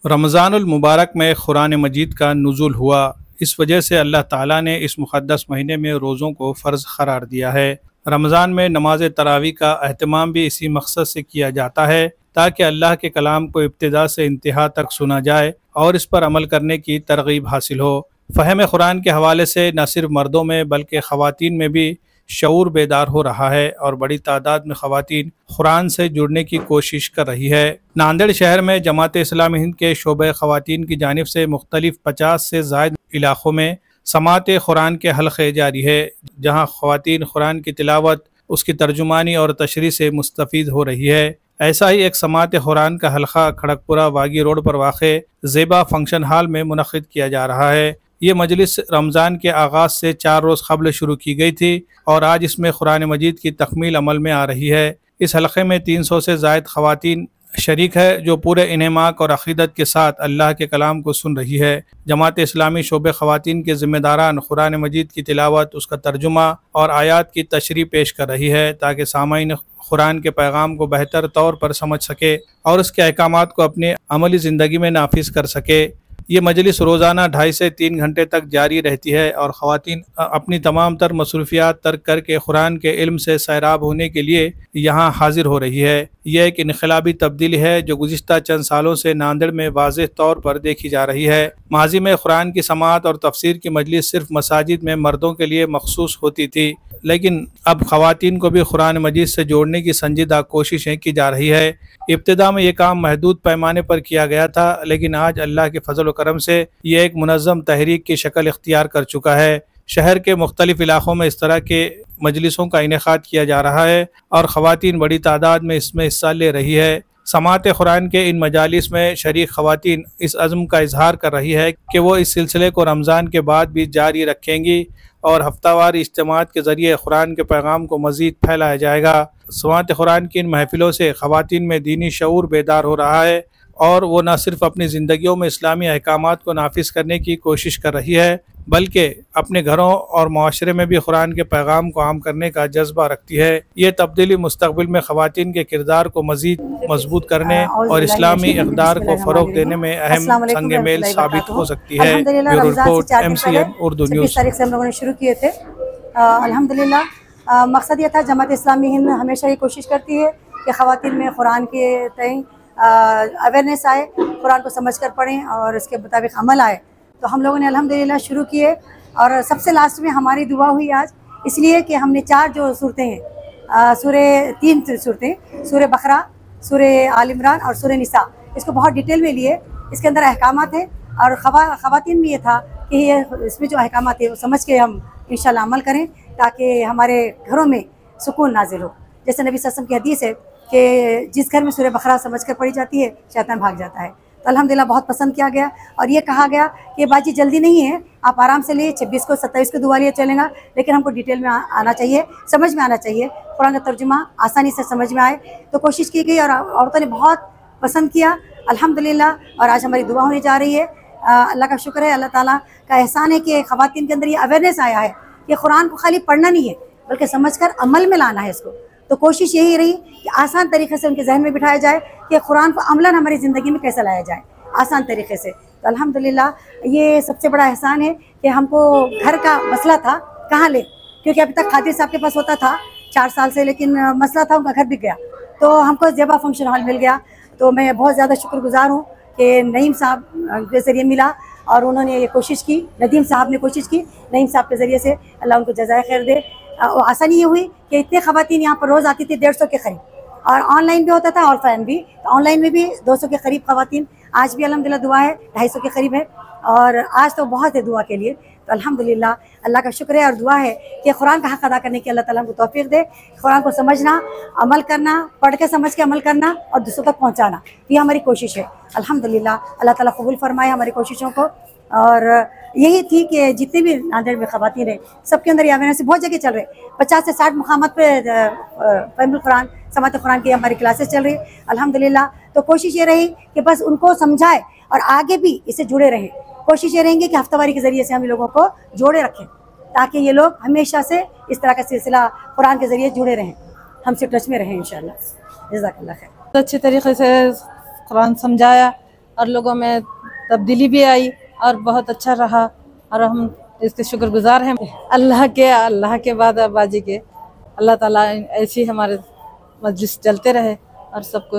रमज़ानुल मुबारक में कुरान मजीद का नुज़ूल हुआ। इस वजह से अल्लाह ताला ने इस मुक़द्दस महीने में रोज़ों को फ़र्ज़ करार दिया है। रमज़ान में नमाज तरावी का अहतमाम भी इसी मकसद से किया जाता है ताकि अल्लाह के कलाम को इब्तिदा से इंतहा तक सुना जाए और इस पर अमल करने की तरगीब हासिल हो। फ़हम कुरान के हवाले से न सिर्फ मर्दों में बल्कि ख़वातीन में भी शऊर बेदार हो रहा है और बड़ी तादाद में ख़वातीन कुरान से जुड़ने की कोशिश कर रही है। नांदेड़ शहर में जमात इस्लामी हिंद के शोबे ख़वातीन की जानिब से मुख्तलिफ 50 से ज़ायद इलाक़ों में समात कुरान के हल्क़े जारी है, जहाँ ख़वातीन कुरान की तिलावत, उसकी तर्जुमानी और तशरीह से मुस्तफ़ीद हो रही है। ऐसा ही एक समात कुरान का हल्क़ा खड़गपुरा वागी रोड पर वाक़े ज़ेबा फंक्शन हॉल में मुनक़्क़िद किया जा रहा है। ये मजलिस रमज़ान के आगाज़ से 4 रोज़ क़ब्ल शुरू की गई थी और आज इसमें कुरान मजीद की तकमील अमल में आ रही है। इस हल्क़े में 300 से ज़ायद ख़वातीन शरीक है जो पूरे इन्हमाक और अक़ीदत के साथ अल्लाह के कलाम को सुन रही है। जमात इस्लामी शोबे ख़वातीन के ज़िम्मेदारान कुरान मजीद की तिलावत, उसका तर्जुमा और आयात की तशरीह पेश कर रही है ताकि सामाईन कुरान के पैगाम को बेहतर तौर पर समझ सके और उसके अहकामात को अपनी अमली ज़िंदगी में नाफिज कर सके। ये मजलिस रोज़ाना 2.5 से 3 घंटे तक जारी रहती है और ख़वातीन अपनी तमाम तर मसरूफियात तर्क करके कुरान के इल्म से सैराब होने के लिए यहाँ हाजिर हो रही है। यह एक इनकलाबी तब्दीली है जो गुज़िश्ता चंद सालों से नांदेड़ में वाज़ेह तौर पर देखी जा रही है। माजी में कुरान की समाअत और तफसीर की मजलिस सिर्फ मसाजिद में मर्दों के लिए मखसूस होती थी, लेकिन अब ख़वातीन को भी कुरान मजीद से जोड़ने की संजीदा कोशिशें की जा रही है। इब्तिदा में ये काम महदूद पैमाने पर किया गया था, लेकिन आज अल्लाह के फजल व करम से ये एक मुनज़्ज़म तहरीक की शक्ल इख्तियार कर चुका है। शहर के मुख्तलिफ इलाक़ों में इस तरह के मजलिसों का इनेकाद किया जा रहा है और ख़वातीन बड़ी तादाद में इसमें हिस्सा ले रही है। समात कुरान के इन मजालिस में शरीक ख़वातीन इस अज़्म का इजहार कर रही है कि वो इस सिलसिले को रमज़ान के बाद भी जारी रखेंगी और हफ्तावार इज्तिमात के ज़रिए कुरान के पैगाम को मज़ीद फैलाया जाएगा। समात कुरान की इन महफ़िलों से ख़वातीन में दीनी शऊर बेदार हो रहा है और वो न सिर्फ अपनी ज़िंदगियों में इस्लामी अहकामात को नाफिज करने की कोशिश कर रही है बल्कि अपने घरों और माशरे में भी कुरान के पैगाम को आम करने का जज्बा रखती है। ये तब्दीली मुस्तक़बिल में ख़वातीन के किरदार को मज़ीद मजबूत करने और इस्लामी इक़दार को फ़रोग़ देने में अहम संग मेल साबित हो सकती है। Bureau report, MCN Urdu news. तारीख से हम लोगों ने शुरू किए थे। अल्हम्दुलिल्लाह मकसद ये था, जमात इस्लामी हिंद हमेशा ये कोशिश करती है कि ख़वातीन में कुरान के तय अवेयरनेस आए, कुरान को समझ कर पढ़ें और उसके मुताबिक अमल आए। तो हम लोगों ने अल्हम्दुलिल्लाह शुरू किए और सबसे लास्ट में हमारी दुआ हुई आज, इसलिए कि हमने 4 जो सूरतें हैं, तीन सूरतें, सूरह बकरा, सूरह आल इमरान और सूरह निसा, इसको बहुत डिटेल में लिए। इसके अंदर अहकामात हैं और ख़वातीन में ये था कि ये इसमें जो अहकामात है वो समझ के हम इंशाल्लाह अमल करें ताकि हमारे घरों में सुकून नाजिल हो। जैसे नबी सल्लल्लाहु अलैहि वसल्लम की हदीस है कि जिस घर में सूरह बकरा समझ कर पढ़ी जाती है शैतान भाग जाता है। तो अल्हम्दुलिल्लाह बहुत पसंद किया गया और ये कहा गया कि बाजी जल्दी नहीं है, आप आराम से लिए 26 को 27 को दुआ लिए चलेगा, लेकिन हमको डिटेल में आना चाहिए, समझ में आना चाहिए, कुरान का तर्जुमा आसानी से समझ में आए। तो कोशिश की गई और औरतों ने बहुत पसंद किया अल्हम्दुलिल्लाह। और आज हमारी दुआ होने जा रही है। अल्लाह का शुक्र है, अल्लाह ताला का एहसान है कि ख़वातीन के अंदर ये अवेयरनेस आया है कि कुरान को खाली पढ़ना नहीं है बल्कि समझ कर अमल में लाना है इसको। तो कोशिश यही रही कि आसान तरीके से उनके जहन में बिठाया जाए कि कुरान को अमलन हमारी ज़िंदगी में कैसे लाया जाए आसान तरीके से। तो अल्हम्दुलिल्लाह ये सबसे बड़ा एहसान है कि हमको घर का मसला था कहाँ ले, क्योंकि अभी तक खातिर साहब के पास होता था 4 साल से, लेकिन मसला था उनका घर बिक गया, तो हमको ज़ेबा फंक्शन हॉल मिल गया। तो मैं बहुत ज़्यादा शुक्रगुजार हूँ कि नईम साहब के ज़रिए मिला और उन्होंने ये कोशिश की, नदीम साहब ने कोशिश की, नईम साहब के ज़रिए से, अल्लाह उनको जज़ाए खैर दे। आसानी ये हुई कि इतने ख़वातीन यहाँ पर रोज़ आती थी 150 के करीब, और ऑनलाइन भी होता था ऑफलाइन भी। तो ऑनलाइन में भी 200 के करीब ख़वातीन, आज भी अल्हम्दुलिल्लाह दुआ है 250 के करीब है और आज तो बहुत है दुआ के लिए। तो अल्हम्दुलिल्लाह अल्लाह का शुक्र है और दुआ है कि कुरान का हक़ अदा करने की अल्लाह ताला हमको तौफ़ीक़ दे, कुरान को समझना, अमल करना, पढ़ के समझ के अमल करना और दूसरों तक पहुँचाना, ये हमारी कोशिश है। अल्हम्दुलिल्लाह अल्लाह ताला कबूल फरमाए हमारी कोशिशों को। और यही थी कि जितने भी नांदेड़ में ख़वातीन हैं सबके अंदर ये अवेयरनेस बहुत जगह चल रहे, 50 से 60 मुक़ामात पे फ़हमुल कुरान, समात कुरान की हमारी क्लासेस चल रही अल्हम्दुलिल्लाह। तो कोशिश ये रही कि बस उनको समझाए और आगे भी इससे जुड़े रहें। कोशिश ये रहेंगे कि हफ्तावारी के ज़रिए से हम लोगों को जोड़े रखें ताकि ये लोग हमेशा से इस तरह का सिलसिला कुरान के ज़रिए जुड़े रहें, हमसे टच में रहें इंशाअल्लाह। जज़ाकल्लाह खैर। अच्छे तरीके से कुरान समझाया और लोगों में तब्दीली भी आई और बहुत अच्छा रहा और हम इसके शुक्रगुजार हैं अल्लाह के बाद अब्बा जी के। अल्लाह ताला ऐसी हमारे मजलिस चलते रहे और सबको